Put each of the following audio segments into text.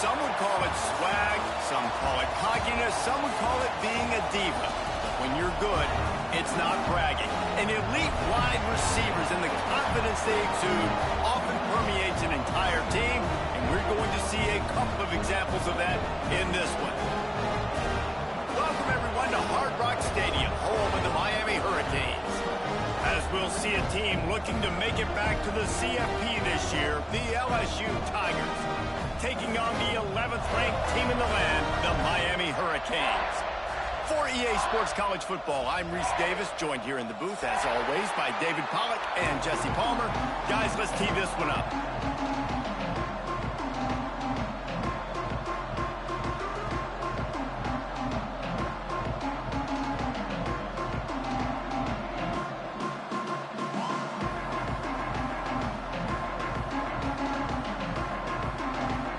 Some would call it swag, some call it cockiness, some would call it being a diva. But when you're good, it's not bragging. And elite wide receivers and the confidence they exude often permeates an entire team, and we're going to see a couple of examples of that in this one. Welcome, everyone, to Hard Rock Stadium, home of the Miami Hurricanes. As we'll see a team looking to make it back to the CFP this year, the LSU Tigers, taking on the 11th-ranked team in the land, the Miami Hurricanes. For EA Sports College Football, I'm Reese Davis, joined here in the booth, as always, by David Pollack and Jesse Palmer. Guys, let's tee this one up.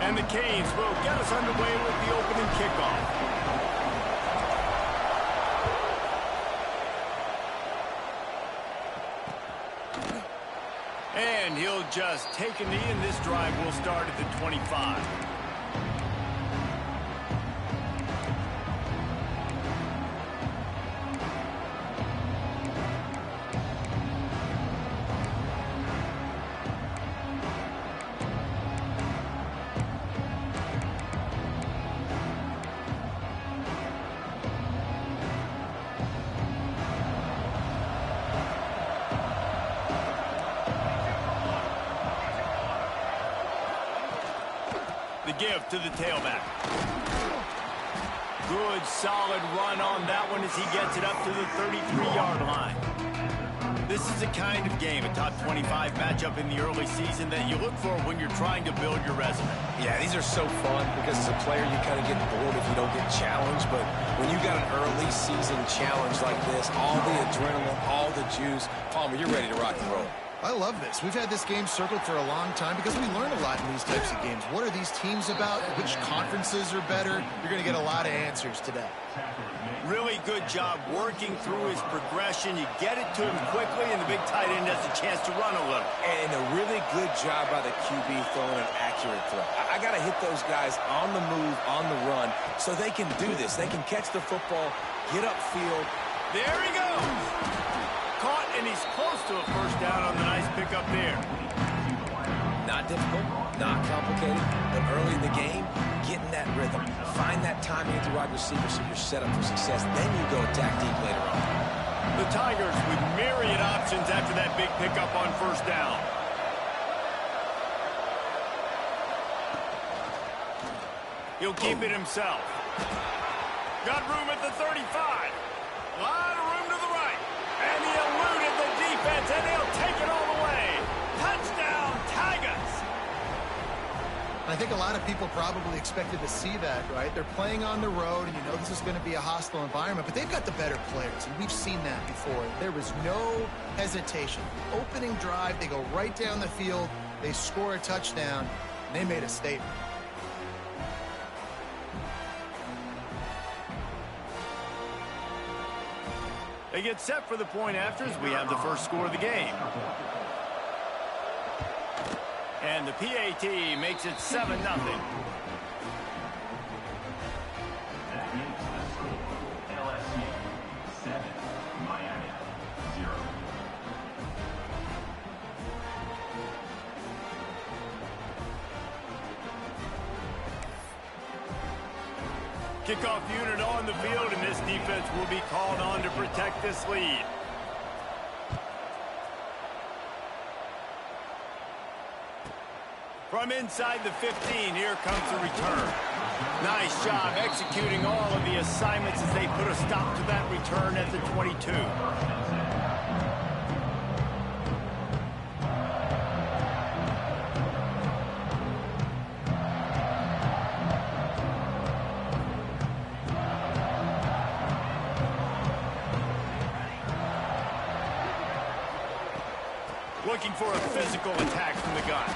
And the Canes will get us underway with the opening kickoff. And he'll just take a knee, and this drive will start at the 25. The give to the tailback. Good, solid run on that one as he gets it up to the 33-yard line. This is a kind of game, a top 25 matchup in the early season that you look for when you're trying to build your resume. Yeah, these are so fun because as a player you kind of get bored if you don't get challenged, but when you got an early season challenge like this, all the adrenaline, all the juice, Palmer, you're ready to rock and roll. I love this. We've had this game circled for a long time because we learn a lot in these types of games. What are these teams about? Which conferences are better? You're going to get a lot of answers today. Really good job working through his progression. You get it to him quickly, and the big tight end has a chance to run a little. And a really good job by the QB throwing an accurate throw. I got to hit those guys on the move, on the run, so they can do this. They can catch the football, get upfield. There he goes. Caught, and he's close to a first down on the nice pickup there. Not difficult, not complicated, but early in the game, getting that rhythm. Find that timing at the wide receiver so you're set up for success. Then you go attack deep later on. The Tigers with myriad options after that big pickup on first down. He'll keep it himself. Got room at the 35. Lot of room to the right. And he eluded the defense, and he'll take it all the way. Touchdown, Tigers! I think a lot of people probably expected to see that, right? They're playing on the road, and you know this is going to be a hostile environment, but they've got the better players, and we've seen that before. There was no hesitation. Opening drive, they go right down the field, they score a touchdown, and they made a statement. They get set for the point after as we have the first score of the game. And the PAT makes it 7-0. Kickoff unit on the field, and this defense will be called on to protect this lead. From inside the 15, here comes the return. Nice job executing all of the assignments as they put a stop to that return at the 22. Looking for a physical attack from the gun.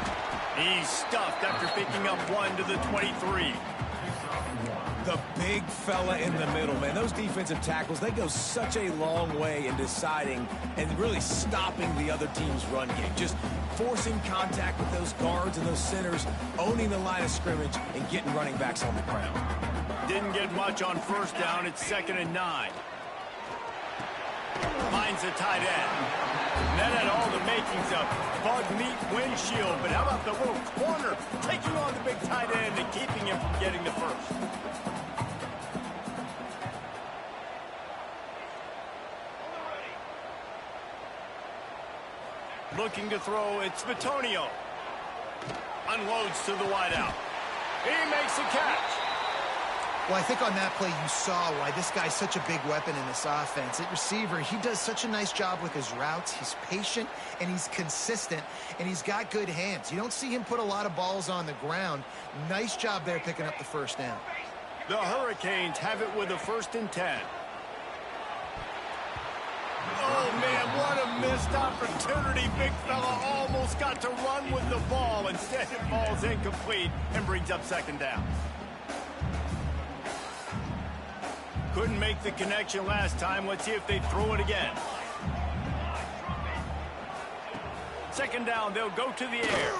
He's stuffed after picking up one to the 23. The big fella in the middle, man. Those defensive tackles, they go such a long way in deciding and really stopping the other team's run game. Just forcing contact with those guards and those centers, owning the line of scrimmage, and getting running backs on the ground. Didn't get much on first down. It's 2nd and 9. Finds the tight end. That had all the makings of bug meat windshield, but how about the little corner taking on the big tight end and keeping him from getting the first? Looking to throw, it's Bitonio. Unloads to the wideout. He makes a catch. Well, I think on that play you saw why this guy's such a big weapon in this offense. At receiver, he does such a nice job with his routes. He's patient, and he's consistent, and he's got good hands. You don't see him put a lot of balls on the ground. Nice job there picking up the first down. The Hurricanes have it with a 1st and 10. Oh, man, what a missed opportunity. Big fella almost got to run with the ball. Instead, it falls incomplete and brings up 2nd down. Couldn't make the connection last time. Let's see if they throw it again. 2nd down, they'll go to the air.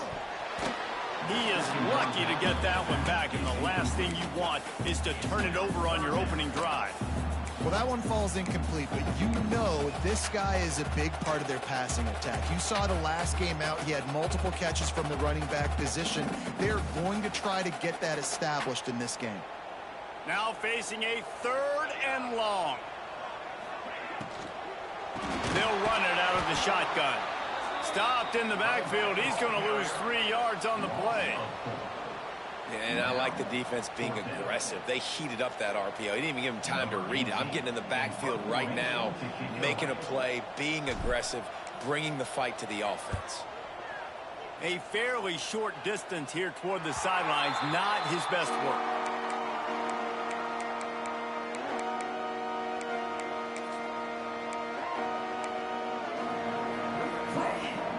He is lucky to get that one back, and the last thing you want is to turn it over on your opening drive. Well, that one falls incomplete, but you know this guy is a big part of their passing attack. You saw the last game out, he had multiple catches from the running back position. They're going to try to get that established in this game. Now facing a 3rd and long. They'll run it out of the shotgun. Stopped in the backfield. He's going to lose 3 yards on the play. And I like the defense being aggressive. They heated up that RPO. He didn't even give him time to read it. I'm getting in the backfield right now, making a play, being aggressive, bringing the fight to the offense. A fairly short distance here toward the sidelines. Not his best work.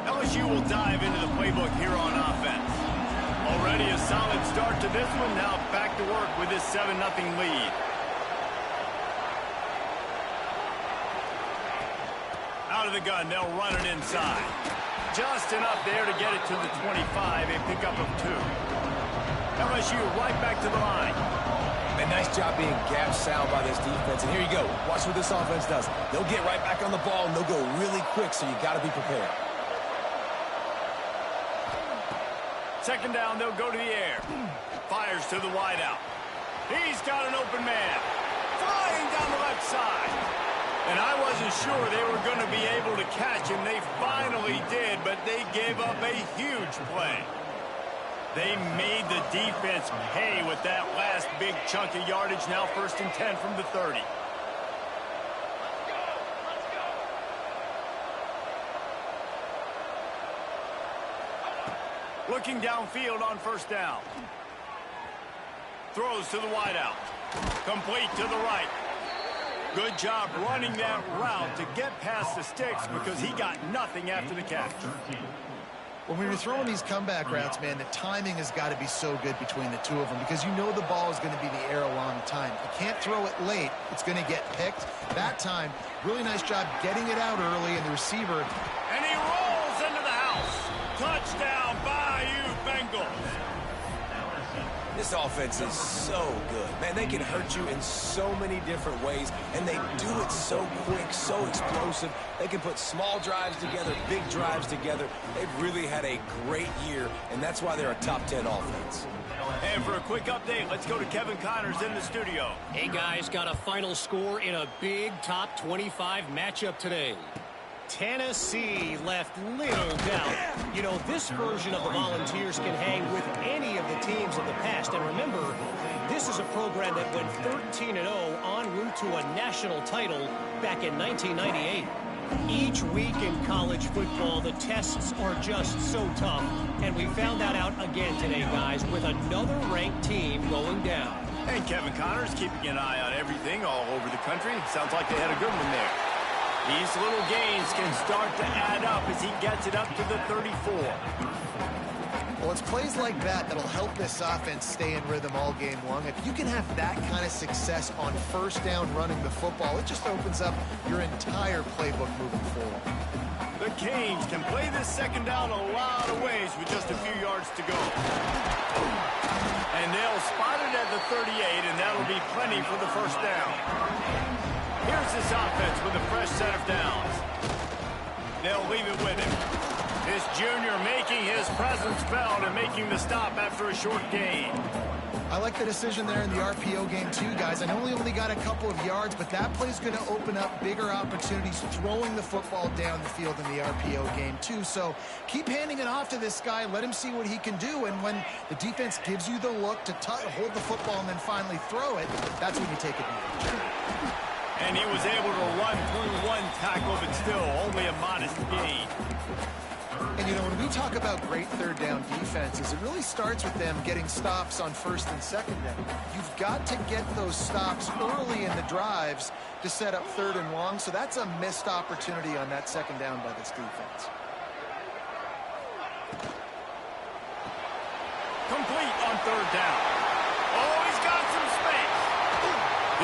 LSU will dive into the playbook here on offense. Already a solid start to this one. Now back to work with this 7-0 lead. Out of the gun, they'll run it inside. Just enough there to get it to the 25, a pickup of 2. LSU right back to the line. A nice job being gap sound by this defense. And here you go. Watch what this offense does. They'll get right back on the ball, and they'll go really quick, so you got to be prepared. 2nd down, they'll go to the air. Fires to the wideout. He's got an open man. Flying down the left side. And I wasn't sure they were going to be able to catch him. They finally did, but they gave up a huge play. They made the defense pay with that last big chunk of yardage. Now 1st and 10 from the 30. Looking downfield on 1st down. Throws to the wideout. Complete to the right. Good job running that route to get past the sticks because he got nothing after the catch. When you're throwing these comeback routes, man, the timing has got to be so good between the two of them because you know the ball is going to be in the air a long time. You can't throw it late. It's going to get picked. That time, really nice job getting it out early, and the receiver. And he rolls into the house. Touchdown, Bayou Bengals. This offense is so good. Man, they can hurt you in so many different ways, and they do it so quick, so explosive. They can put small drives together, big drives together. They've really had a great year, and that's why they're a top 10 offense. And for a quick update, let's go to Kevin Connors in the studio. Hey, guys, got a final score in a big top 25 matchup today. Tennessee left little doubt. You know, this version of the Volunteers can hang with any of the teams of the past. And remember, this is a program that went 13-0 en route to a national title back in 1998. Each week in college football, the tests are just so tough. And we found that out again today, guys, with another ranked team going down. And Kevin Connors keeping an eye on everything all over the country. Sounds like they had a good one there. These little gains can start to add up as he gets it up to the 34. Well, it's plays like that that'll help this offense stay in rhythm all game long. If you can have that kind of success on first down running the football, it just opens up your entire playbook moving forward. The Canes can play this second down a lot of ways with just a few yards to go. And they'll spot it at the 38, and that'll be plenty for the first down. Here's this offense with a fresh set of downs. They'll leave it with him. This junior making his presence felt and making the stop after a short gain. I like the decision there in the RPO game too, guys. I know he only got a couple of yards, but that play's going to open up bigger opportunities throwing the football down the field in the RPO game too. So keep handing it off to this guy. Let him see what he can do. And when the defense gives you the look to hold the football and then finally throw it, that's when you take advantage. And he was able to run through one tackle, but still only a modest gain. And, you know, when we talk about great third down defenses, it really starts with them getting stops on first and second down. You've got to get those stops early in the drives to set up third and long, so that's a missed opportunity on that second down by this defense. Complete on third down. Oh, he's got some space.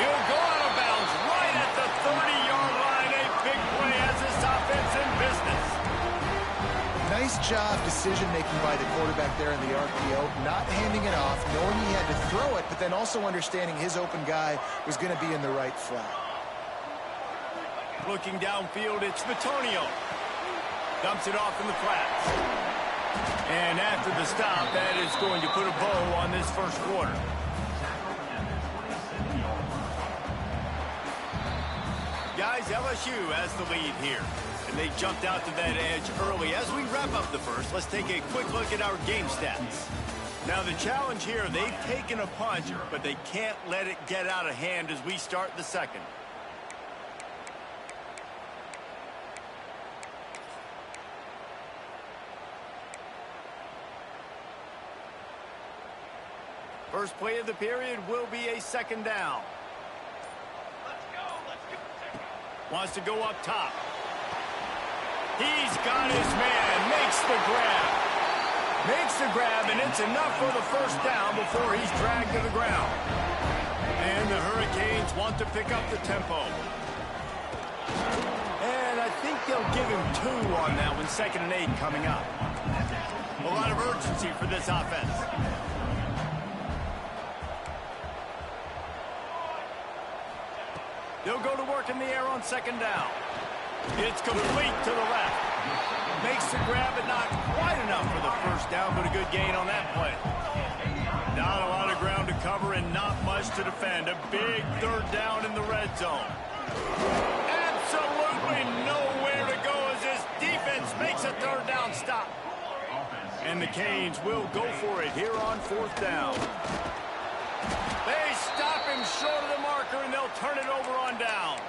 He'll go out of bounds right at the 30-yard line. A big play as this offense in business. Nice job decision-making by the quarterback there in the RPO, not handing it off, knowing he had to throw it, but then also understanding his open guy was going to be in the right flat. Looking downfield, it's Vitonio. Dumps it off in the flats. And after the stop, that is going to put a bow on this first quarter. Guys, LSU has the lead here. And they jumped out to that edge early. As we wrap up the first, let's take a quick look at our game stats. Now, the challenge here, they've taken a punch, but they can't let it get out of hand as we start the second. First play of the period will be a second down. Wants to go up top. He's got his man, makes the grab. Makes the grab, and it's enough for the first down before he's dragged to the ground. And the Hurricanes want to pick up the tempo. And I think they'll give him 2 on that one, 2nd and 8 coming up. A lot of urgency for this offense. They'll go to work in the air on second down. It's complete to the left. Makes the grab, but not quite enough for the first down, but a good gain on that play. Not a lot of ground to cover and not much to defend. A big third down in the red zone. Absolutely nowhere to go as this defense makes a third down stop. And the Canes will go for it here on 4th down. They stop him short of the marker, and they'll turn it over on downs.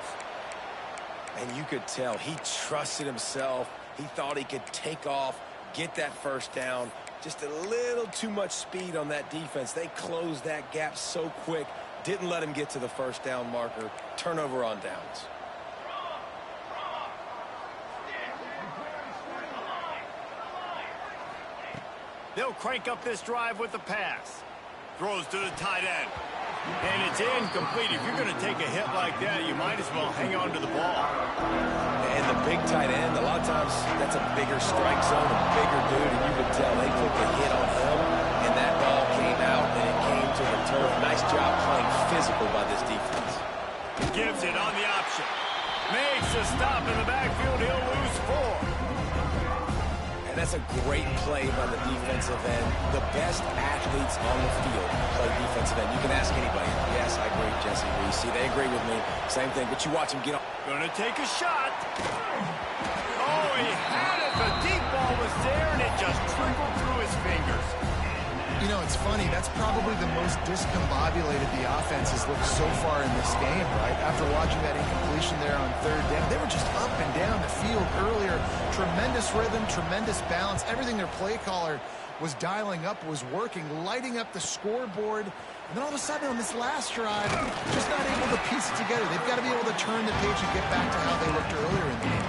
And you could tell he trusted himself. He thought he could take off, get that first down. Just a little too much speed on that defense. They closed that gap so quick. Didn't let him get to the first down marker. Turnover on downs. They'll crank up this drive with the pass. Throws to the tight end. And it's incomplete. If you're going to take a hit like that, you might as well hang on to the ball. And the big tight end, a lot of times that's a bigger strike zone, a bigger dude, and you could tell they took a hit on him, and that ball came out, and it came to the turf. Nice job playing physical by this defense. Gives it on the option. Makes a stop in the backfield. He'll lose 4. That's a great play by the defensive end. The best athletes on the field play defensive end. You can ask anybody. Yes, I agree, Jesse Reese. See, they agree with me. Same thing, but you watch him get on. Gonna take a shot. Oh, he had it. The deep ball was there, and it just trickled through his fingers. You know, it's funny. That's probably the most discombobulated the offense has looked so far in this game, right? After watching that incompletion there on third down, they were just up and down the field earlier. Tremendous rhythm, tremendous balance. Everything their play caller was dialing up was working, lighting up the scoreboard. And then all of a sudden on this last drive, just not able to piece it together. They've got to be able to turn the page and get back to how they looked earlier in the game.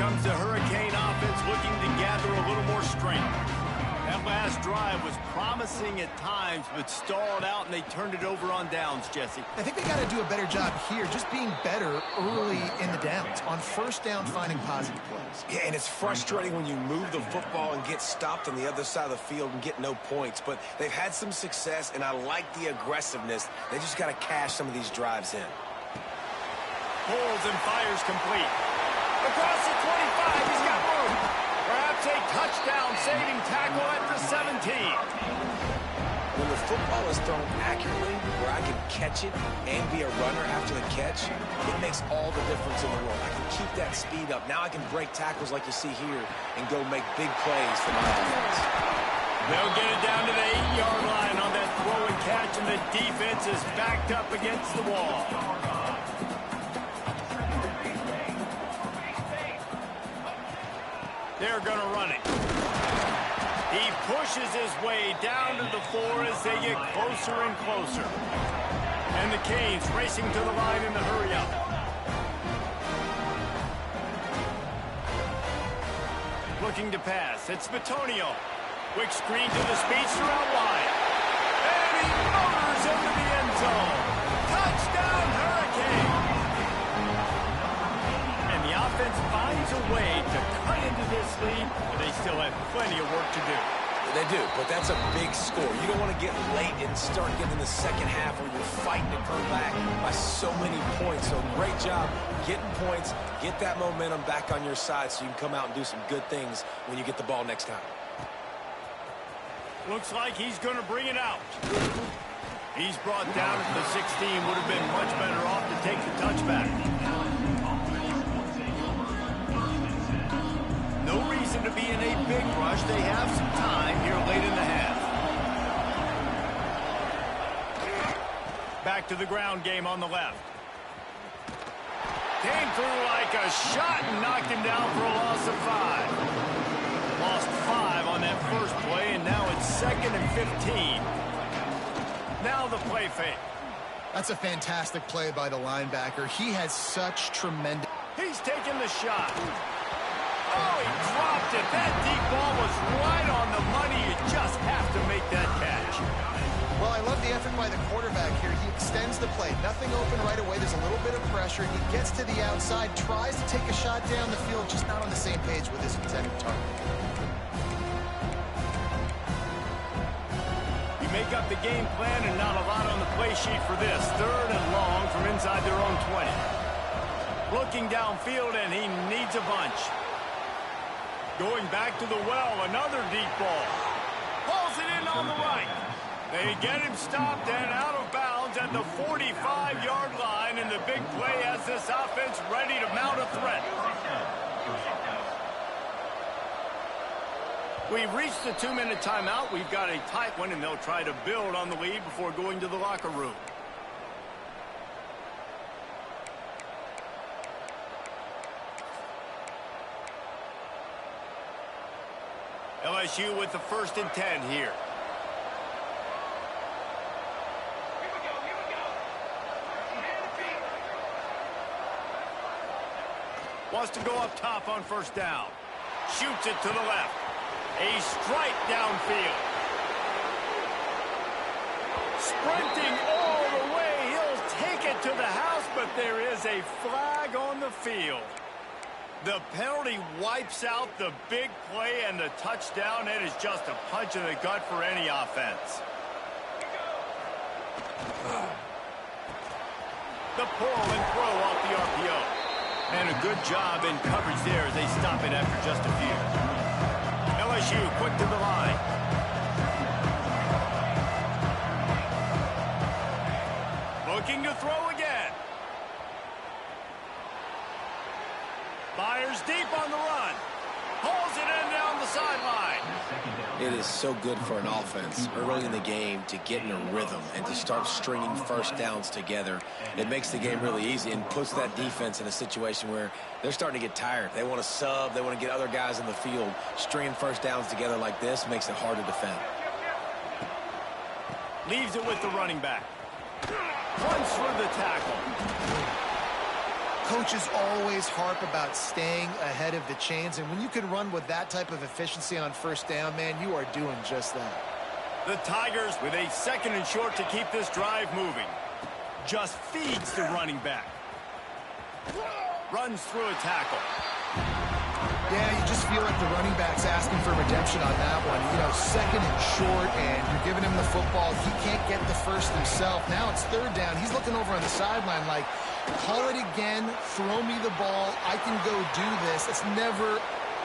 comes the Hurricane offense looking to gather a little more strength. That last drive was promising at times, but stalled out, and they turned it over on downs, Jesse. I think they got to do a better job here, just being better early in the downs. On first down, finding positive plays. Yeah, and it's frustrating when you move the football and get stopped on the other side of the field and get no points. But they've had some success, and I like the aggressiveness. They just got to cash some of these drives in. Pulls and fires complete. Across the 25, he's got room. Perhaps a touchdown-saving tackle at the 17. When the football is thrown accurately, where I can catch it and be a runner after the catch, it makes all the difference in the world. I can keep that speed up. Now I can break tackles like you see here and go make big plays for my offense. They'll get it down to the 8-yard line on that throw and catch, and the defense is backed up against the wall. They're going to run it. He pushes his way down to the 4 as they get closer and closer. And the Canes racing to the line in the hurry-up. Looking to pass. It's Bitonio. Quick screen to the speedster out wide. And he motors into the end zone. Touchdown, Hurricane! And the offense finds a way to cut into this lead, but they still have plenty of work to do. They do, but that's a big score. You don't want to get late and start getting in the second half where you're fighting to come back by so many points. So great job getting points, get that momentum back on your side so you can come out and do some good things when you get the ball next time. Looks like he's going to bring it out. He's brought down at the 16. Would have been much better off to take the touchback. No reason to be in a big rush. They have some time here late in the half. Back to the ground game on the left. Came through like a shot and knocked him down for a loss of 5. Lost 5 on that first play, and now it's 2nd and 15. Now the play fake. That's a fantastic play by the linebacker. He has such tremendous... He's taking the shot. Oh, he dropped it. That deep ball was right on the money. You just have to make that catch. Well, I love the effort by the quarterback here. He extends the play. Nothing open right away. There's a little bit of pressure. He gets to the outside, tries to take a shot down the field, just not on the same page with his intended target. You make up the game plan and not a lot on the play sheet for this. 3rd and long from inside their own 20. Looking downfield, and he needs a bunch. Going back to the well, another deep ball. Pulls it in on the right. They get him stopped and out of bounds at the 45-yard line, and the big play has this offense ready to mount a threat. We've reached the 2-minute timeout. We've got a tight one, and they'll try to build on the lead before going to the locker room. LSU with the 1st and 10 here. Wants to go up top on 1st down. Shoots it to the left. A strike downfield. Sprinting all the way. He'll take it to the house, but there is a flag on the field. The penalty wipes out the big play and the touchdown. It is just a punch in the gut for any offense. The pull and throw off the RPO. And a good job in coverage there as they stop it after just a few. LSU quick to the line. Looking to throw again. Fires deep on the run. Pulls it in down the sideline. It is so good for an offense early in the game to get in a rhythm and to start stringing 1st downs together. It makes the game really easy and puts that defense in a situation where they're starting to get tired. They want to sub. They want to get other guys in the field. Stringing 1st downs together like this makes it hard to defend. Leaves it with the running back. Runs through the tackle. coaches always harp about staying ahead of the chains, and when you can run with that type of efficiency on first down, man, you are doing just that. The Tigers with a 2nd and short to keep this drive moving. Just feeds the running back. Runs through a tackle. Yeah, you just feel like the running back's asking for redemption on that one. You know, 2nd and short, and you're giving him the football. He can't get the first himself. Now it's 3rd down. He's looking over on the sideline like, call it again, throw me the ball, I can go do this. It's never...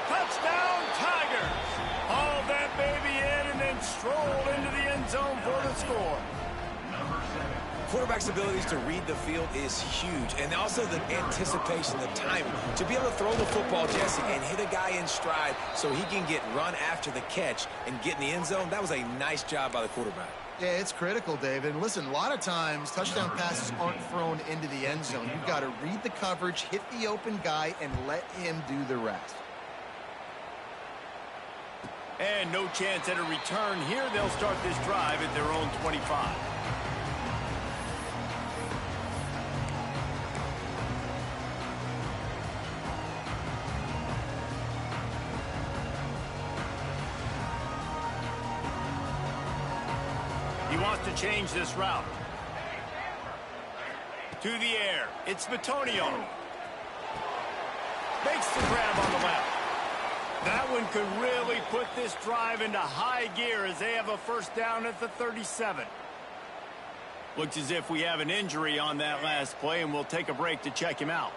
Touchdown, Tigers! Haul that baby in and then stroll into the end zone for the score. Quarterback's abilities to read the field is huge, and also the anticipation, the timing. To be able to throw the football, Jesse, and hit a guy in stride so he can get run after the catch and get in the end zone, that was a nice job by the quarterback. Yeah, it's critical, David. And listen, a lot of times, touchdown passes aren't thrown into the end zone. You've got to read the coverage, hit the open guy, and let him do the rest. And no chance at a return here. They'll start this drive at their own 25. He wants to change this route. To the air. It's Bitonio. Makes the grab on the left. That one could really put this drive into high gear as they have a first down at the 37. Looks as if we have an injury on that last play, and we'll take a break to check him out.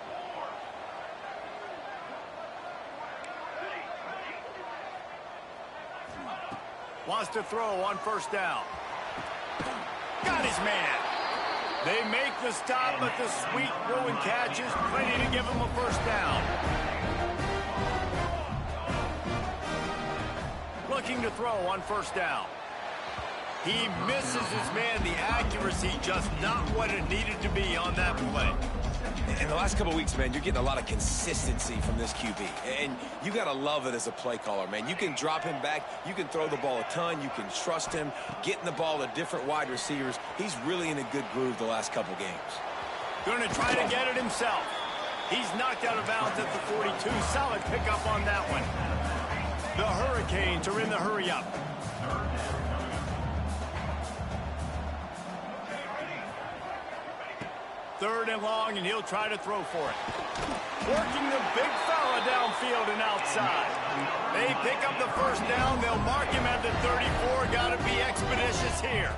Wants to throw on first down. Got his man. They make the stop, but the sweet throw and catch is plenty to give him a first down. Looking to throw on first down. He misses his man. The accuracy just not what it needed to be on that play. In the last couple of weeks, man, you're getting a lot of consistency from this QB. And you got to love it as a play caller, man. You can drop him back. You can throw the ball a ton. You can trust him, getting the ball to different wide receivers. He's really in a good groove the last couple games. Going to try to get it himself. He's knocked out of bounds at the 42. Solid pickup on that one. The Hurricanes are in the hurry-up. Third and long, and he'll try to throw for it. Working the big fella downfield and outside. They pick up the first down. They'll mark him at the 34. Got to be expeditious here.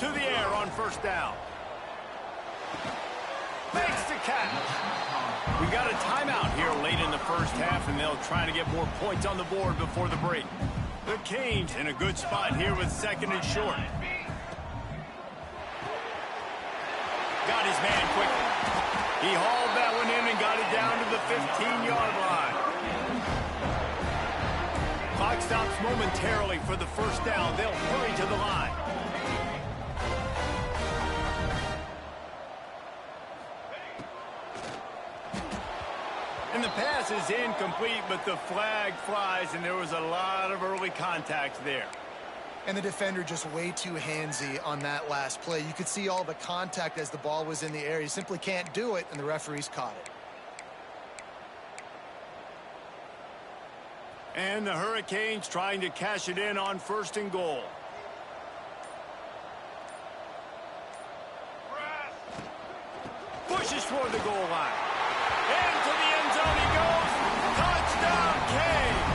To the air on first down. Makes the catch. We got a timeout here late in the first half, and they'll try to get more points on the board before the break. The Canes in a good spot here with 2nd and short. Got his man quickly. He hauled that one in and got it down to the 15-yard line. Clock stops momentarily for the first down. They'll hurry to the line. And the pass is incomplete, but the flag flies, and there was a lot of early contact there. And the defender just way too handsy on that last play. You could see all the contact as the ball was in the air. He simply can't do it, and the referees caught it. And the Hurricanes trying to cash it in on 1st and goal. Pushes toward the goal line. Into the end zone he goes. Touchdown, Canes!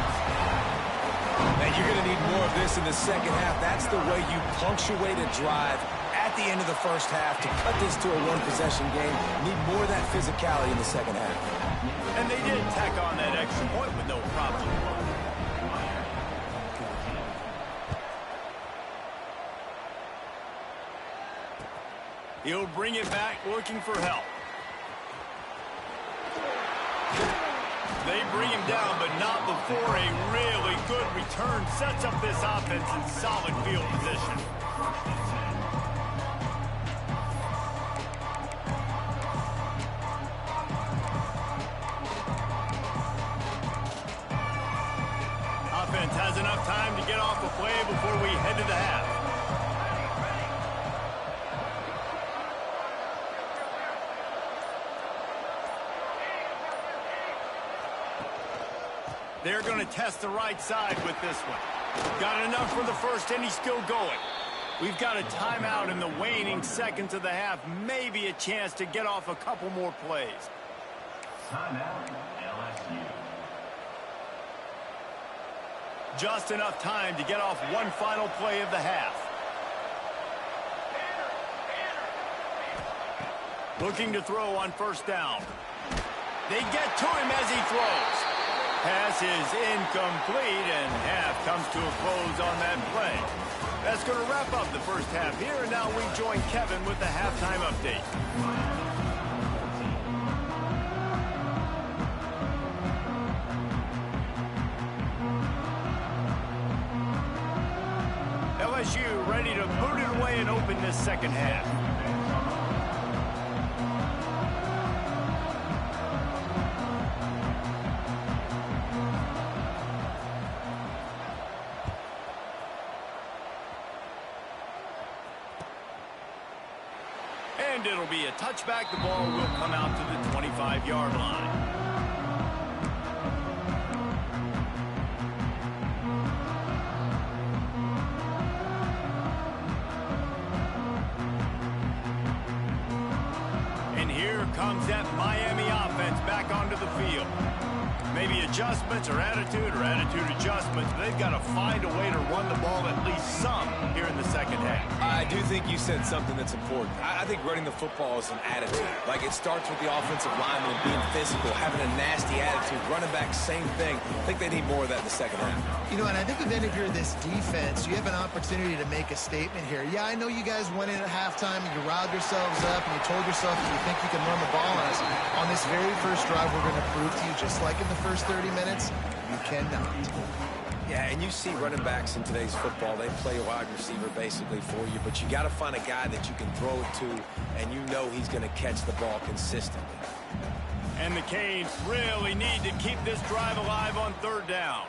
And you're going to need more of this in the second half. That's the way you punctuate a drive at the end of the first half to cut this to a one-possession game. Need more of that physicality in the second half. And they did tack on that extra point with no problem. He'll bring it back looking for help. They bring him down, but not before a really good return sets up this offense in solid field position. Offense has enough time to get off the play before we head to the half. They're going to test the right side with this one. Got enough for the first, and he's still going. We've got a timeout in the waning seconds of the half. Maybe a chance to get off a couple more plays. Timeout, LSU. Just enough time to get off one final play of the half. Looking to throw on first down. They get to him as he throws. Pass is incomplete, and half comes to a close on that play. That's going to wrap up the first half here, and now we join Kevin with the halftime update. LSU ready to boot it away and open this second half. And it'll be a touchback. The ball will come out to the 25-yard line. And here comes that Miami offense back onto the field. Maybe adjustments or attitude adjustments. They've got to find a way to run the ball at least some here in the second half. I do think you said something that's important. I think running the football is an attitude. Like, it starts with the offensive lineman being physical, having a nasty attitude. Running back, same thing. I think they need more of that in the second half. You know, and I think then if you're this defense, you have an opportunity to make a statement here. Yeah, I know you guys went in at halftime and you riled yourselves up and you told yourself that you think you can run the ball on us. On this very first drive, we're going to prove to you, just like in the first 30 minutes, you cannot. Yeah, and you see running backs in today's football, they play a wide receiver basically for you, but you got to find a guy that you can throw it to, and you know he's going to catch the ball consistently. And the Canes really need to keep this drive alive on third down.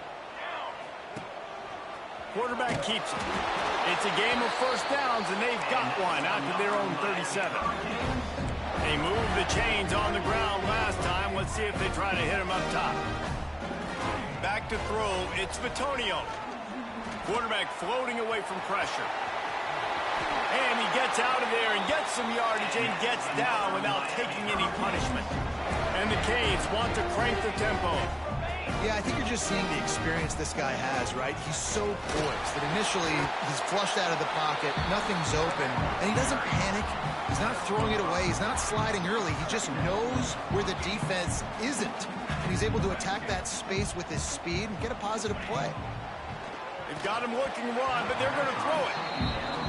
Quarterback keeps it. It's a game of first downs, and they've got one out to their own 37. They moved the chains on the ground last time. Let's see if they try to hit him up top. Back to throw, it's Vitonio. Quarterback floating away from pressure. And he gets out of there and gets some yardage and gets down without taking any punishment. And the Canes want to crank the tempo. Yeah, I think you're just seeing the experience this guy has, right? He's so poised that initially he's flushed out of the pocket, nothing's open, and he doesn't panic. He's not throwing it away. He's not sliding early. He just knows where the defense isn't, and he's able to attack that space with his speed and get a positive play. They've got him looking run, but they're going to throw it.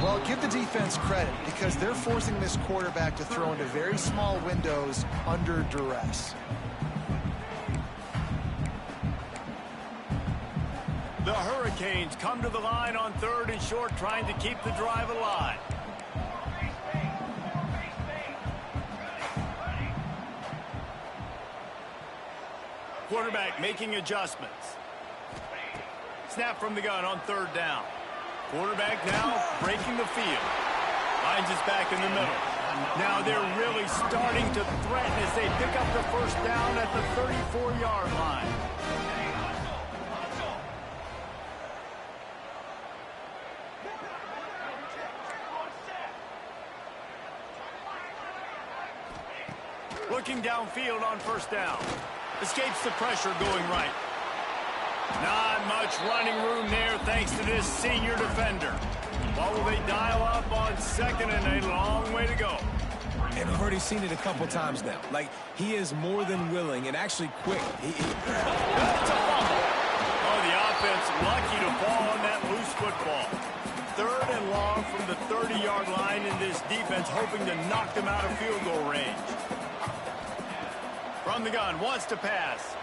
Well, give the defense credit because they're forcing this quarterback to throw into very small windows under duress. The Hurricanes come to the line on third and short, trying to keep the drive alive. Quarterback making adjustments. Snap from the gun on third down. Quarterback now breaking the field. Finds us back in the middle. Now they're really starting to threaten as they pick up the first down at the 34-yard line. Looking downfield on first down. Escapes the pressure going right. Not much running room there thanks to this senior defender. What will they dial up on second, and a long way to go. And we've already seen it a couple times now. Like, he is more than willing and actually quick. It's a fumble. Oh, the offense lucky to fall on that loose football. Third and long from the 30-yard line, in this defense hoping to knock them out of field goal range. From the gun, wants to pass.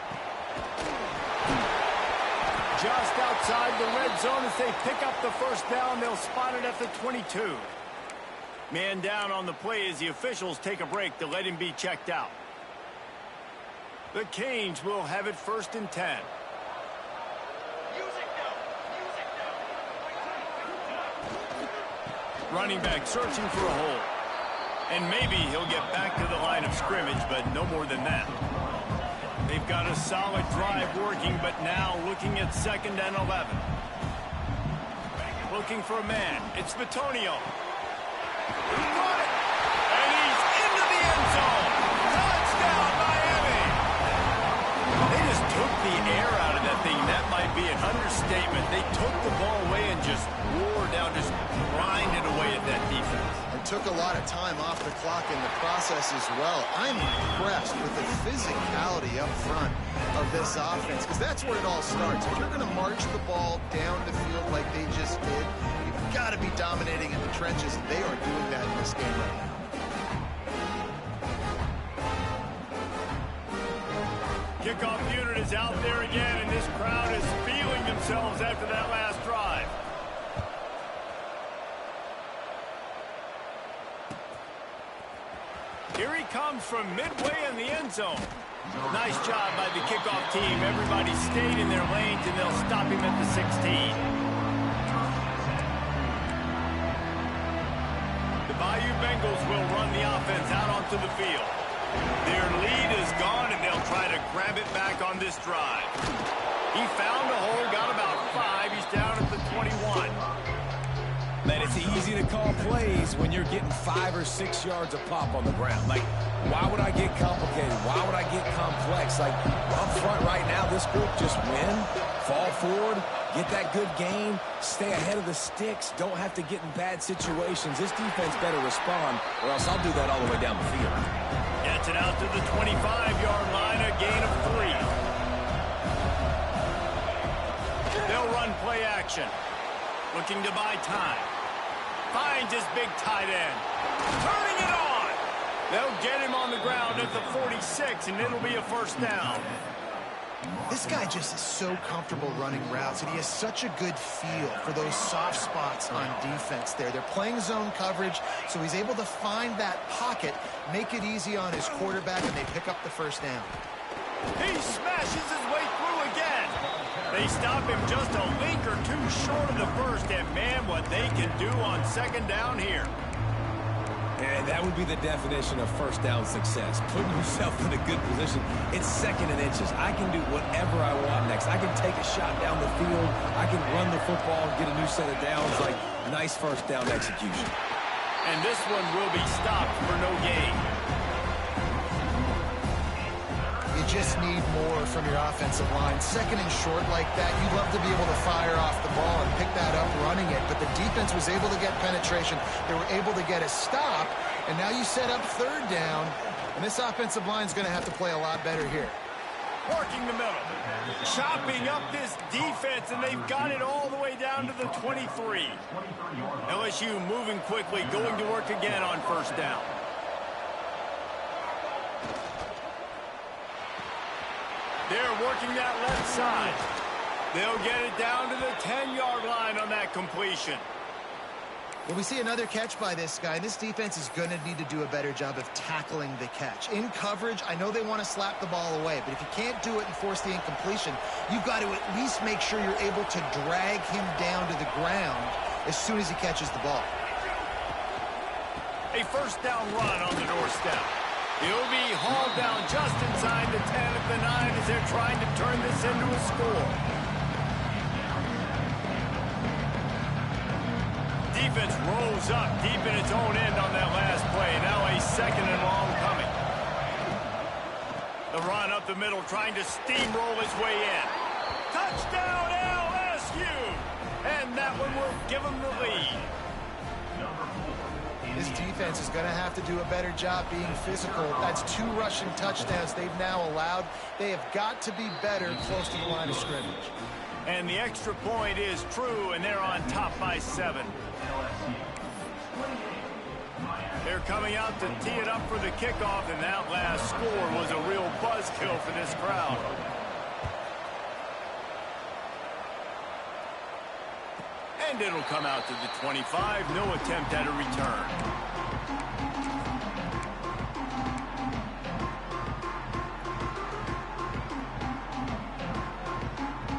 Just outside the red zone as they pick up the first down. They'll spot it at the 22. Man down on the play as the officials take a break to let him be checked out. The Canes will have it first and 10. Running back searching for a hole. And maybe he'll get back to the line of scrimmage, but no more than that. They've got a solid drive working, but now looking at 2nd and 11. Looking for a man. It's Bitonio. He caught it. And he's into the end zone. Touchdown, Miami. They just took the air out of that thing. That might be an understatement. They took the ball away and just wore down, just grinded away at that defense. And took a lot of time off the clock in the process as well. I'm impressed with the physicality up front of this offense, because that's where it all starts. If you're going to march the ball down the field like they just did, you've got to be dominating in the trenches, and they are doing that in this game right now. Kickoff unit is out there again, and this crowd is feeling themselves after that last drive. Here he comes from midway in the end zone. Nice job by the kickoff team. Everybody stayed in their lanes, and they'll stop him at the 16. The Bayou Bengals will run the offense out onto the field. Their lead is gone, and they'll try to grab it back on this drive. He found a hole, got about 5. He's down at the 21. Man, it's easy to call plays when you're getting 5 or 6 yards of pop on the ground. Like, why would I get complicated? Why would I get complex? Like, up front right now, this group just win, fall forward, get that good gain, stay ahead of the sticks, don't have to get in bad situations. This defense better respond, or else I'll do that all the way down the field. Gets it out to the 25-yard line, a gain of 3. They'll run play action. Looking to buy time. Finds his big tight end. Turning it on. They'll get him on the ground at the 46, and it'll be a first down. This guy just is so comfortable running routes, and he has such a good feel for those soft spots on defense there. They're playing zone coverage, so he's able to find that pocket, make it easy on his quarterback, and they pick up the first down. He smashes his way through again. They stop him just a link or two short of the first, and man, what they can do on 2nd down here. And that would be the definition of first down success. Putting yourself in a good position. It's 2nd and inches. I can do whatever I want next. I can take a shot down the field. I can run the football, get a new set of downs. Like, nice first down execution. And this one will be stopped for no gain. You just need more from your offensive line. 2nd and short like that, you'd love to be able to fire off the ball and pick that up running it, but the defense was able to get penetration. They were able to get a stop, and now you set up 3rd down, and this offensive line is going to have to play a lot better here. Working the middle. Chopping up this defense, and they've got it all the way down to the 23. LSU moving quickly, going to work again on 1st down. They're working that left side. They'll get it down to the 10-yard line on that completion. Well, we see another catch by this guy. This defense is going to need to do a better job of tackling the catch. In coverage, I know they want to slap the ball away, but if you can't do it and force the incompletion, you've got to at least make sure you're able to drag him down to the ground as soon as he catches the ball. A first down run on the doorstep. He'll be hauled down just inside the 10 at the 9 as they're trying to turn this into a score. Defense rolls up deep in its own end on that last play. Now a 2nd and long coming. The run up the middle, trying to steamroll his way in. Touchdown LSU! And that one will give them the lead. This defense is going to have to do a better job being physical. That's 2 rushing touchdowns they've now allowed. They have got to be better close to the line of scrimmage. And the extra point is true, and they're on top by 7. They're coming out to tee it up for the kickoff, and that last score was a real buzzkill for this crowd. And it'll come out to the 25. No attempt at a return.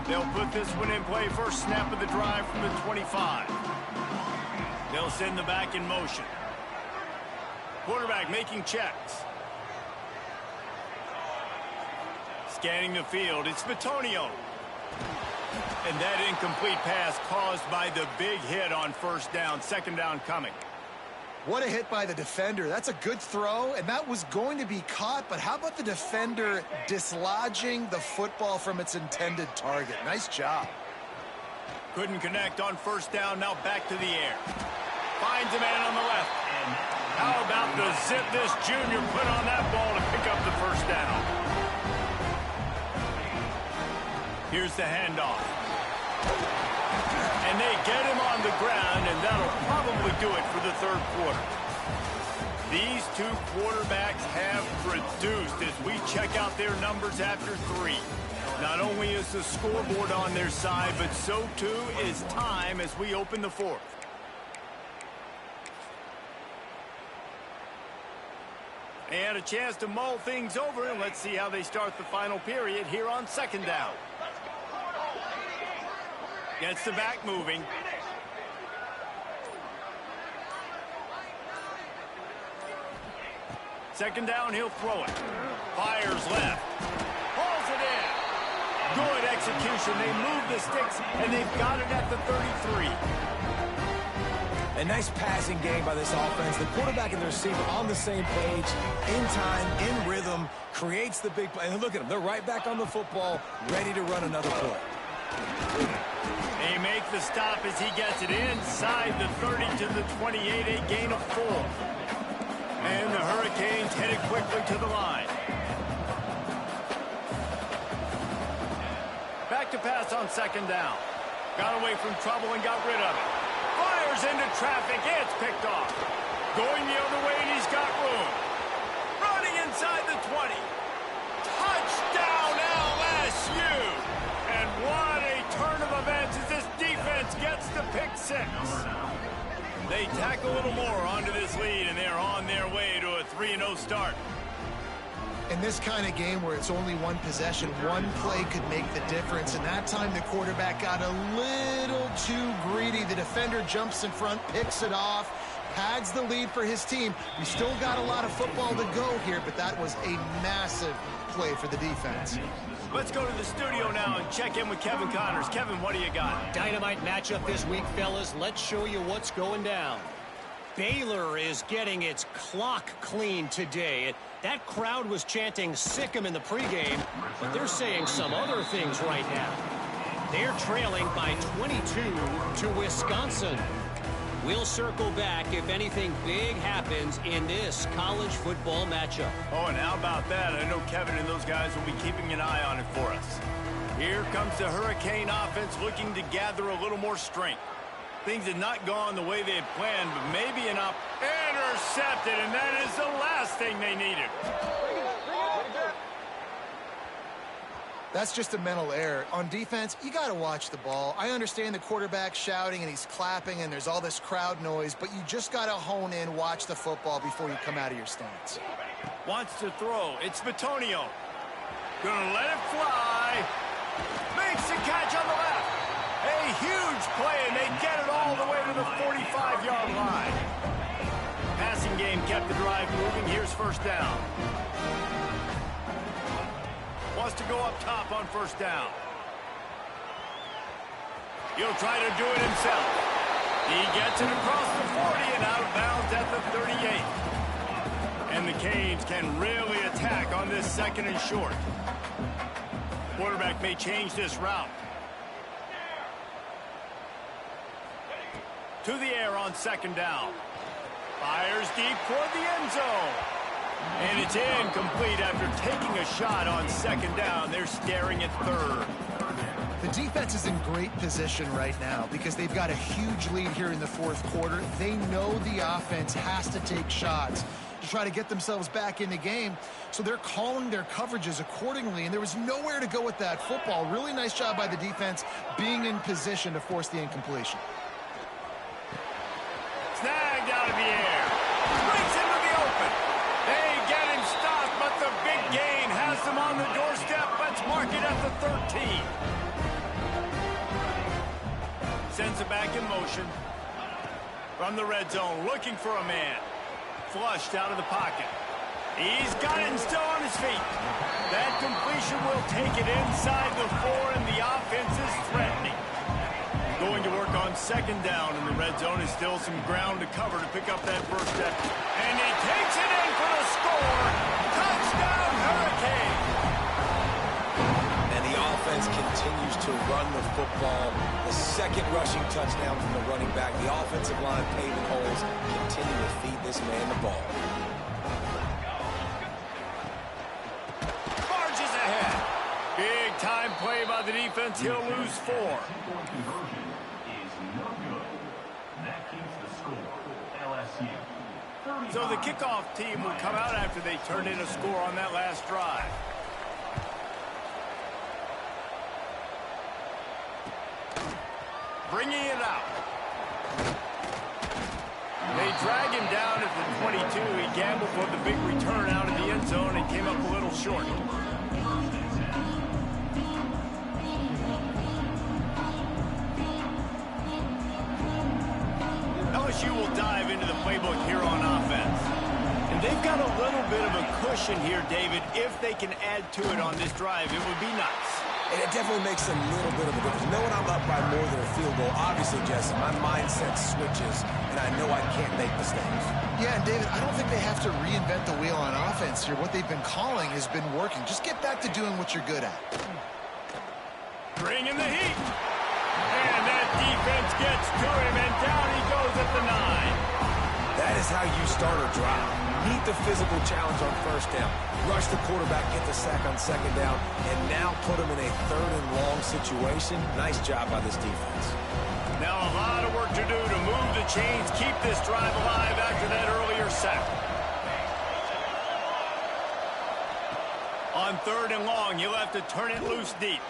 They'll put this one in play. First snap of the drive from the 25. They'll send the back in motion. Quarterback making checks. Scanning the field, it's Bitonio. And that incomplete pass caused by the big hit on first down. Second down coming. What a hit by the defender. That's a good throw, and that was going to be caught, but how about the defender dislodging the football from its intended target? Nice job. Couldn't connect on first down, now back to the air. Finds a man on the left. How about the zip this junior put on that ball to pick up the first down? Here's the handoff. And they get him on the ground, and that'll probably do it for the third quarter. These two quarterbacks have produced as we check out their numbers after three. Not only is the scoreboard on their side, but so too is time as we open the fourth. They had a chance to mull things over, and let's see how they start the final period here on second down. Gets the back moving. Second down, he'll throw it. Fires left. Hauls it in. Good execution. They move the sticks, and they've got it at the 33. A nice passing game by this offense. The quarterback and the receiver on the same page, in time, in rhythm, creates the big play. And look at them. They're right back on the football, ready to run another play. They make the stop as he gets it inside the 30 to the 28, a gain of 4. And the Hurricanes headed quickly to the line. Back to pass on second down. Got away from trouble and got rid of it. Fires into traffic. It's picked off. Going the other way, and he's got room. Running inside the 20. Touchdown, LSU! And what a turn of events as this defense gets the pick six. They tack a little more onto this lead, and they're on their way to a 3-0 start. In this kind of game where it's only one possession, one play could make the difference. And that time the quarterback got a little too greedy. The defender jumps in front, picks it off, pads the lead for his team. We still got a lot of football to go here, but that was a massive play for the defense. Let's go to the studio now and check in with Kevin Connors. Kevin, what do you got? Dynamite matchup this week, fellas. Let's show you what's going down. Baylor is getting its clock cleaned today. That crowd was chanting "sick 'em" in the pregame, but they're saying some other things right now. They're trailing by 22 to Wisconsin. We'll circle back if anything big happens in this college football matchup. Oh, and how about that? I know Kevin and those guys will be keeping an eye on it for us. Here comes the Hurricane offense looking to gather a little more strength. Things had not gone the way they had planned, but maybe an intercepted, and that is the last thing they needed. That's just a mental error. On defense, you got to watch the ball. I understand the quarterback shouting and he's clapping and there's all this crowd noise, but you just got to hone in, watch the football before you come out of your stance. Wants to throw. It's Bitonio. Gonna let it fly. Makes the catch on the left. A huge play, and they get it all the way to the 45-yard line. Passing game kept the drive moving. Here's first down. Wants to go up top on first down. He'll try to do it himself. He gets it across the 40 and out of bounds at the 38. And the Canes can really attack on this second and short. Quarterback may change this route. To the air on second down. Fires deep toward the end zone. And it's incomplete after taking a shot on second down. They're staring at third. The defense is in great position right now because they've got a huge lead here in the fourth quarter. They know the offense has to take shots to try to get themselves back in the game. So they're calling their coverages accordingly, and there was nowhere to go with that football. Really nice job by the defense being in position to force the incompletion. Snagged out of the air. Breaks into the open. They get him stopped, but the big gain has them on the doorstep. Let's mark it at the 13. Sends it back in motion. From the red zone, looking for a man. Flushed out of the pocket. He's got it and still on his feet. That completion will take it inside the 4, and the offense is threatening. Going to work on second down in the red zone. Is still some ground to cover to pick up that first step. And he takes it in for the score. Touchdown, Hurricane. And the offense continues to run the football. The second rushing touchdown from the running back. The offensive line paving holes. Continue to feed this man the ball. Marches ahead. Big time play by the defense. He'll lose 4. Conversion is no good. That keeps the score. LSU. So the kickoff team will come out after they turn in a score on that last drive. Bringing it out. They drag him down at the 22. He gambled for the big return out of the end zone and came up a little short. LSU will dive into the playbook here on offense. And they've got a little bit of a cushion here, David. If they can add to it on this drive, it would be nice. And it definitely makes a little bit of a difference. Knowing I'm up by more than a field goal, obviously, Jesse, my mindset switches, and I know I can't make mistakes. Yeah, and David, I don't think they have to reinvent the wheel on offense here. What they've been calling has been working. Just get back to doing what you're good at. Bring in the heat. And that defense gets to him, and down he goes at the 9. That is how you start a drive. Meet the physical challenge on first down. Rush the quarterback, get the sack on second down, and now put him in a 3rd and long situation. Nice job by this defense. Now a lot of work to do to move the chains, keep this drive alive after that earlier sack. On 3rd and long, he'll have to turn it loose deep.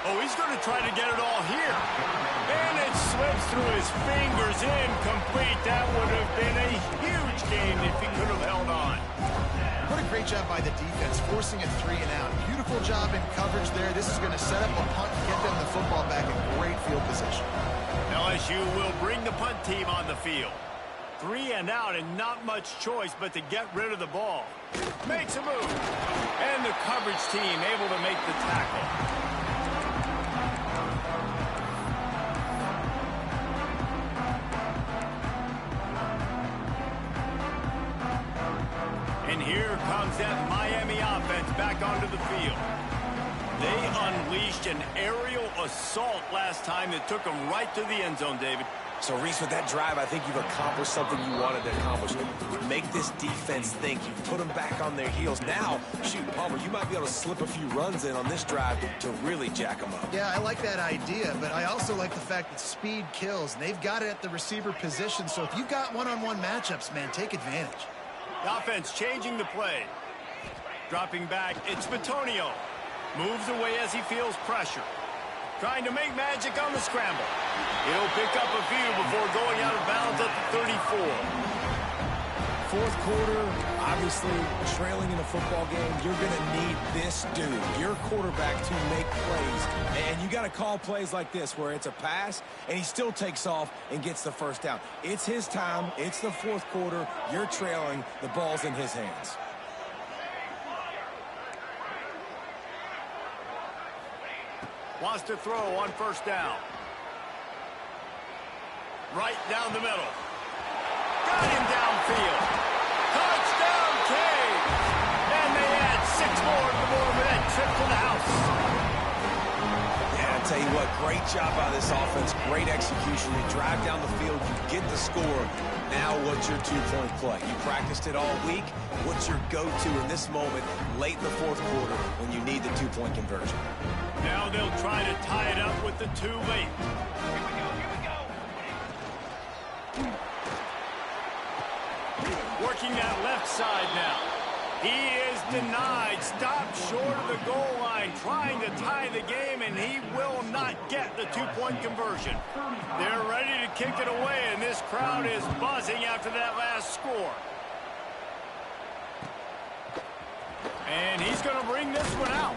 Oh, he's going to try to get it all here. And it slips through his fingers, incomplete. That would have been a huge gain if he could have held on. What a great job by the defense, forcing a 3 and out. Beautiful job in coverage there. This is going to set up a punt and get them the football back in great field position. LSU will bring the punt team on the field. 3 and out and not much choice but to get rid of the ball. Makes a move. And the coverage team able to make the tackle. And here comes that Miami offense back onto the field. They unleashed an aerial assault last time that took them right to the end zone, David. So, Reese, with that drive, I think you've accomplished something you wanted to accomplish. Make this defense think. You've put them back on their heels. Now, shoot, Palmer, you might be able to slip a few runs in on this drive to really jack them up. Yeah, I like that idea, but I also like the fact that speed kills. And they've got it at the receiver position, so if you've got one-on-one matchups, man, take advantage. The offense changing the play. Dropping back, it's Bitonio. Moves away as he feels pressure. Trying to make magic on the scramble. He'll pick up a few before going out of bounds at the 34. 4th quarter, obviously trailing in a football game, you're going to need this dude, your quarterback, to make plays. And you got to call plays like this where it's a pass and he still takes off and gets the first down. It's his time. It's the 4th quarter. You're trailing. The ball's in his hands. Wants to throw on first down. Right down the middle. Got him downfield. Touchdown, Cage. And they add 6 more to the board with that trip to the house. Yeah, I tell you what, great job by this offense. Great execution. You drive down the field, you get the score. Now what's your 2-point play? You practiced it all week. What's your go-to in this moment late in the 4th quarter when you need the 2-point conversion? Now they'll try to tie it up with the 2 late. Working that left side now. He is denied. Stopped short of the goal line. Trying to tie the game, and he will not get the 2-point conversion. They're ready to kick it away, and this crowd is buzzing after that last score. And he's going to bring this one out.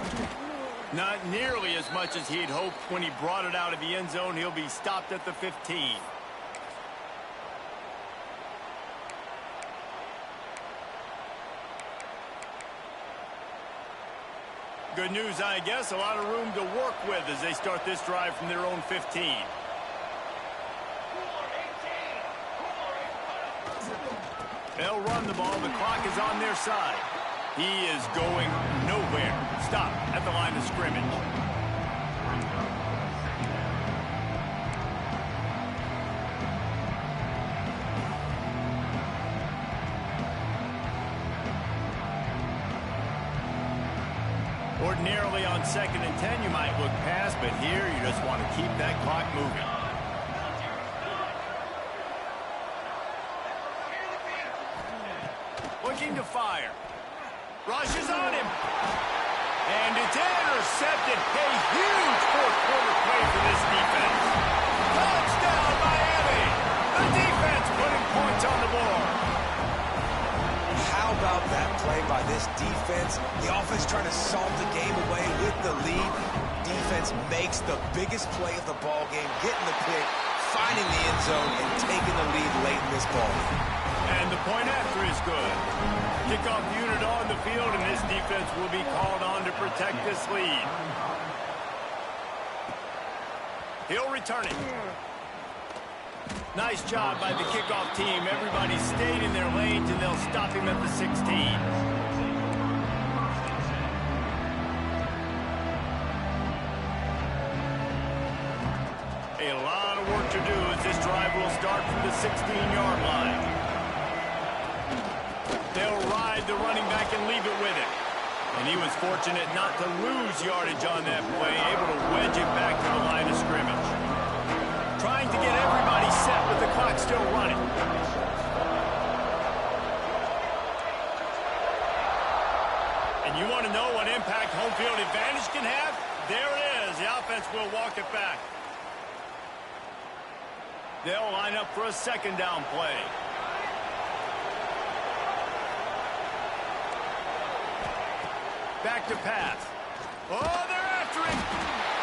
Not nearly as much as he'd hoped when he brought it out of the end zone. He'll be stopped at the 15. Good news, I guess. A lot of room to work with as they start this drive from their own 15. They'll run the ball. The clock is on their side. He is going nowhere. Stop at the line of scrimmage. Ordinarily on 2nd and 10, you might look past, but here you just want to keep that clock moving. Looking to fire. Rushes on him. And it's intercepted. A huge fourth-quarter play for this defense. Touchdown, Miami. The defense putting points on the board. How about that play by this defense? The offense trying to solve the game away with the lead. Defense makes the biggest play of the ball game, getting the pick, finding the end zone, and taking the lead late in this ball game. And the point after is good. Kickoff unit on the field, and this defense will be called on to protect this lead. He'll return it. Nice job by the kickoff team. Everybody stayed in their lanes, and they'll stop him at the 16. A lot of work to do as this drive will start from the 16-yard line. They'll ride the running back and leave it with him. And he was fortunate not to lose yardage on that play, able to wedge it back to the line of scrimmage. Trying to get everybody set with the clock still running. And you want to know what impact home field advantage can have? There it is. The offense will walk it back. They'll line up for a 2nd down play. Back to pass. Oh, they're after him.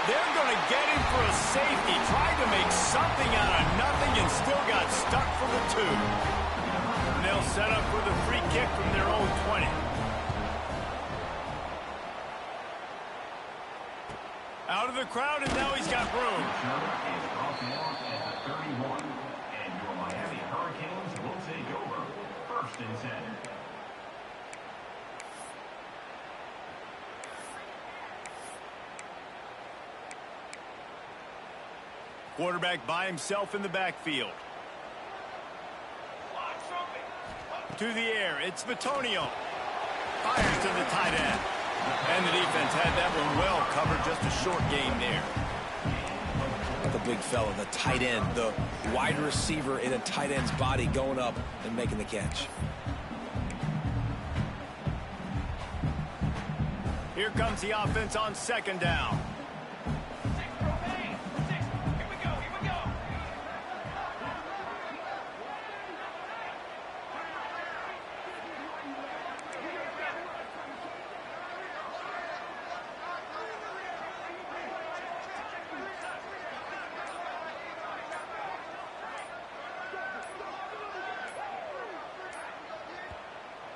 They're going to get him for a safety. Tried to make something out of nothing and still got stuck for the 2. And they'll set up for the free kick from their own 20. Out of the crowd, and now he's got room. And your Miami Hurricanes will take over. 1st and 10. Quarterback by himself in the backfield. To the air, it's Vitonio. Fires to the tight end. And the defense had that one well covered, just a short gain there. The big fella, the tight end, the wide receiver in a tight end's body going up and making the catch. Here comes the offense on 2nd down.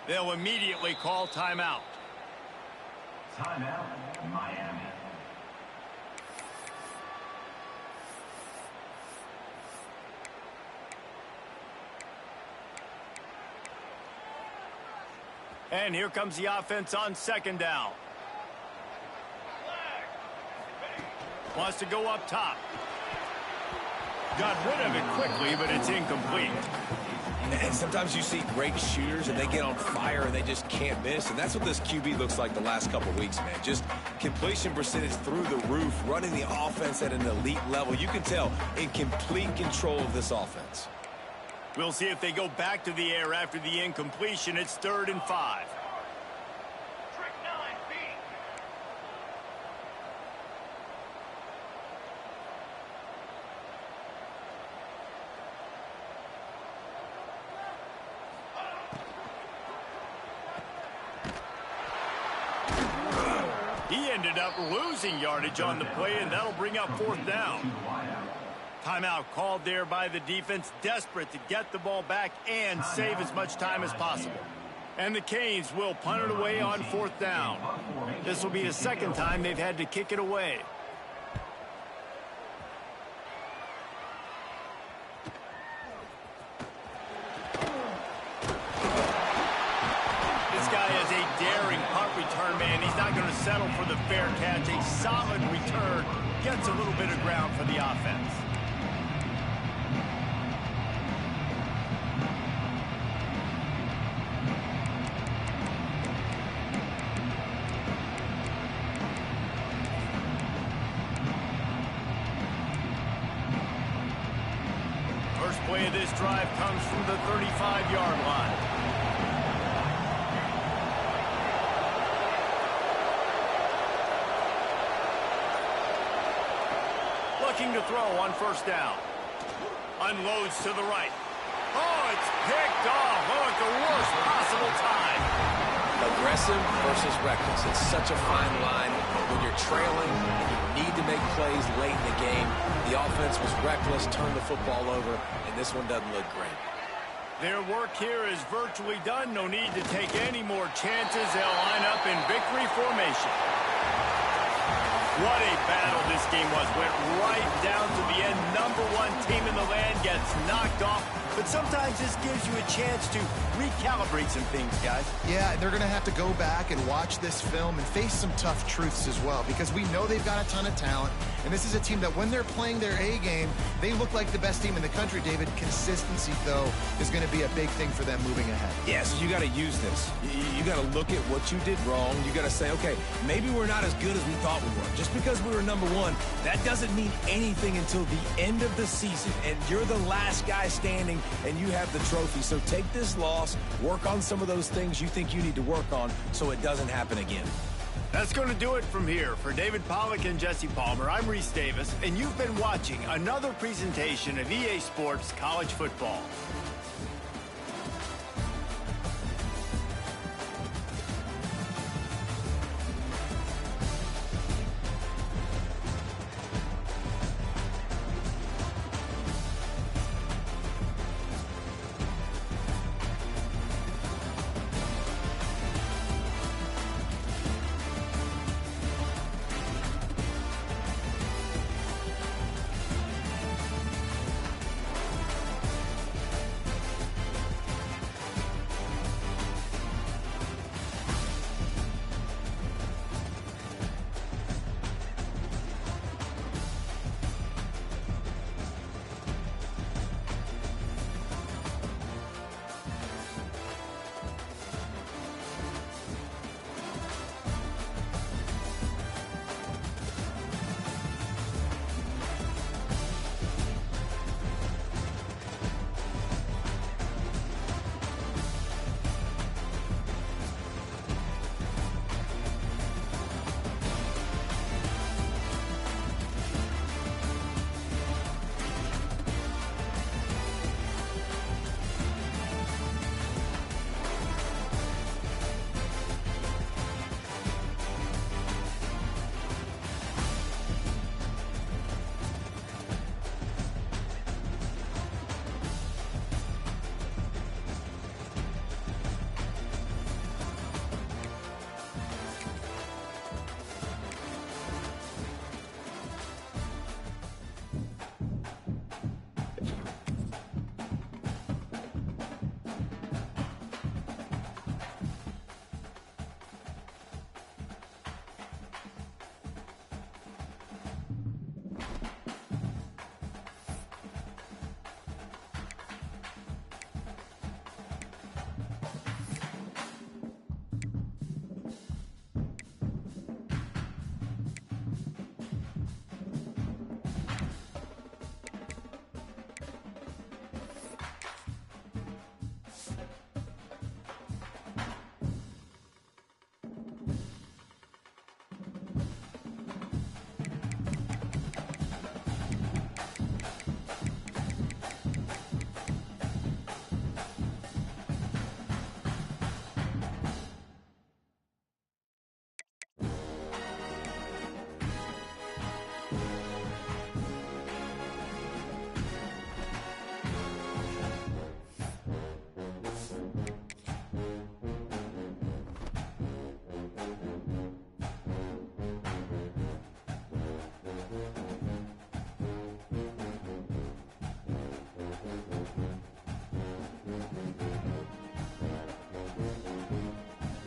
They'll immediately call timeout. Timeout, Miami. And here comes the offense on 2nd down. Wants to go up top. Got rid of it quickly, but it's incomplete. And sometimes you see great shooters and they get on fire and they just can't miss. And that's what this QB looks like the last couple of weeks, man. Just completion percentage through the roof, running the offense at an elite level. You can tell in complete control of this offense. We'll see if they go back to the air after the incompletion. It's 3rd and 5. He ended up losing yardage on the play, and that'll bring up 4th down. Timeout called there by the defense, desperate to get the ball back and save as much time as possible. And the Canes will punt it away on 4th down. This will be the second time they've had to kick it away. This guy is a daring punt return man. He's not going to settle for the fair catch. A solid return. Gets a little bit of ground for the offense. First play of this drive comes from the 35-yard line. Looking to throw on 1st down. Unloads to the right. Oh, it's picked off. Oh, at the worst possible time. Aggressive versus reckless. It's such a fine line. When you're trailing and you need to make plays late in the game, the offense was reckless, turned the football over, and this one doesn't look great. Their work here is virtually done. No need to take any more chances. They'll line up in victory formation. What a battle this game was. Went right down to the end. #1 team in the land gets knocked off. But sometimes this gives you a chance to recalibrate some things, guys. Yeah, they're going to have to go back and watch this film and face some tough truths as well, because we know they've got a ton of talent, and this is a team that when they're playing their A game, they look like the best team in the country, David. Consistency, though, is going to be a big thing for them moving ahead. Yeah, so you got to use this. You got to look at what you did wrong. You got to say, okay, maybe we're not as good as we thought we were. Just because we were #1, that doesn't mean anything until the end of the season, and you're the last guy standing, and you have the trophy. So take this loss, work on some of those things you think you need to work on so it doesn't happen again. That's going to do it from here. For David Pollack and Jesse Palmer, I'm Reese Davis, and you've been watching another presentation of EA Sports College Football.